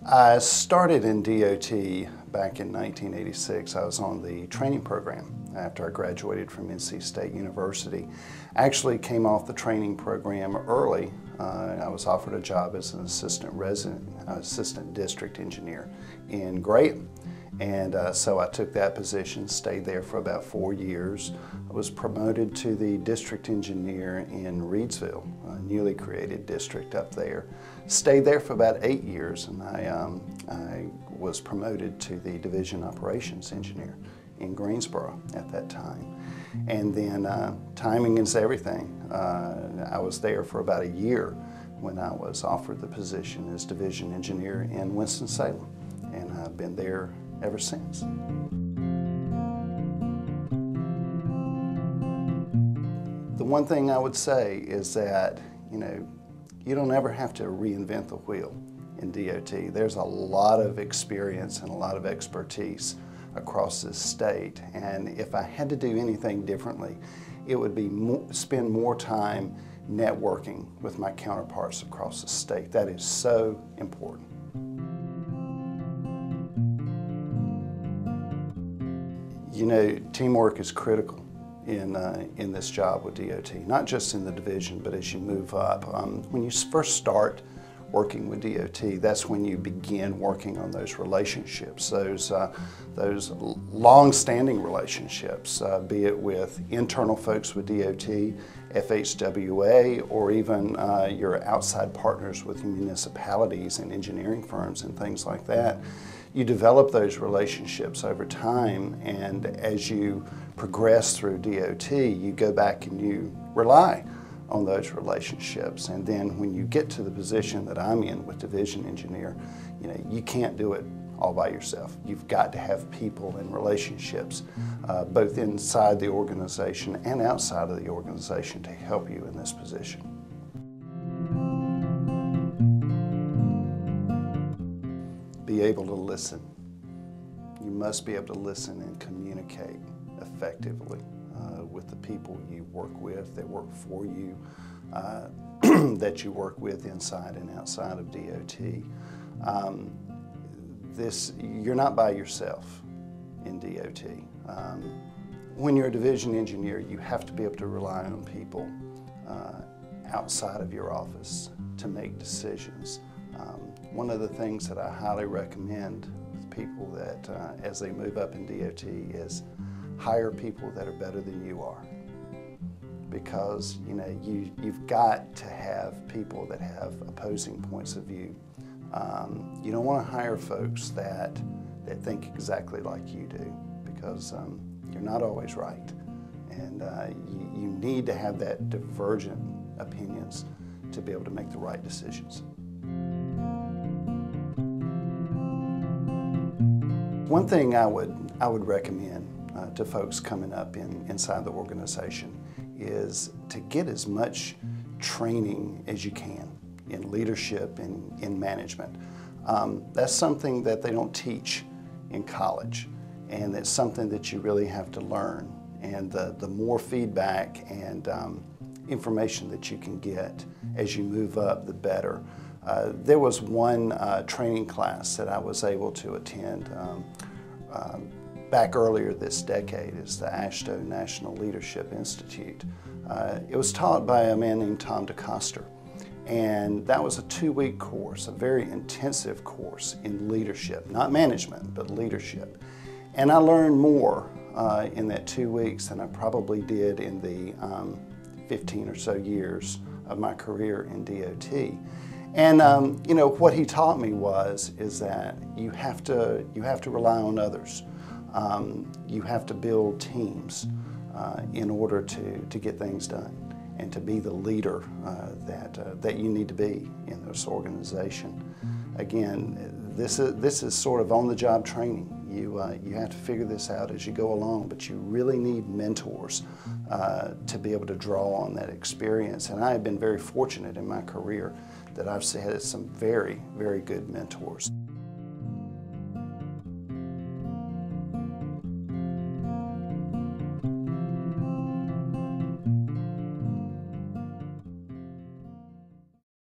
I started in DOT back in 1986. I was on the training program after I graduated from NC State University. I actually came off the training program early. I was offered a job as an assistant district engineer in Graham. And so I took that position, stayed there for about 4 years. I was promoted to the district engineer in Reidsville, a newly created district up there. Stayed there for about 8 years, and I was promoted to the division operations engineer in Greensboro at that time. And then timing is everything. I was there for about a year when I was offered the position as division engineer in Winston-Salem, and I've been there ever since. The one thing I would say is that, you don't ever have to reinvent the wheel in DOT. There's a lot of experience and a lot of expertise across this state, and if I had to do anything differently, it would be spend more time networking with my counterparts across the state. That is so important. Teamwork is critical in this job with DOT, not just in the division, but as you move up. When you first start working with DOT, that's when you begin working on those relationships, those long-standing relationships, be it with internal folks with DOT, FHWA, or even your outside partners with municipalities and engineering firms and things like that. You develop those relationships over time, and as you progress through DOT, you go back and you rely on those relationships. And then when you get to the position that I'm in with division engineer, you can't do it all by yourself. You've got to have people and relationships, both inside the organization and outside of the organization, to help you in this position. Be able to listen. You must be able to listen and communicate effectively with the people you work with, that work for you, that you work with inside and outside of DOT. You're not by yourself in DOT. When you're a division engineer, you have to be able to rely on people outside of your office to make decisions. One of the things that I highly recommend with people that as they move up in DOT is hire people that are better than you are, because you've got to have people that have opposing points of view. You don't want to hire folks that think exactly like you do, because you're not always right, and you need to have that divergent opinions to be able to make the right decisions. One thing I would recommend to folks coming up inside the organization is to get as much training as you can in leadership and in management. That's something that they don't teach in college, and it's something that you really have to learn. And the more feedback and information that you can get as you move up, the better. There was one training class that I was able to attend back earlier this decade. It's the AASHTO National Leadership Institute. It was taught by a man named Tom DeCoster, and that was a 2-week course, a very intensive course in leadership, not management, but leadership. And I learned more in that 2 weeks than I probably did in the 15 or so years of my career in DOT. And what he taught me is that you have to rely on others. You have to build teams in order to get things done and to be the leader that you need to be in this organization. Again, this is sort of on-the-job training. You have to figure this out as you go along, but you really need mentors to be able to draw on that experience. And I have been very fortunate in my career that I've had some very, very good mentors.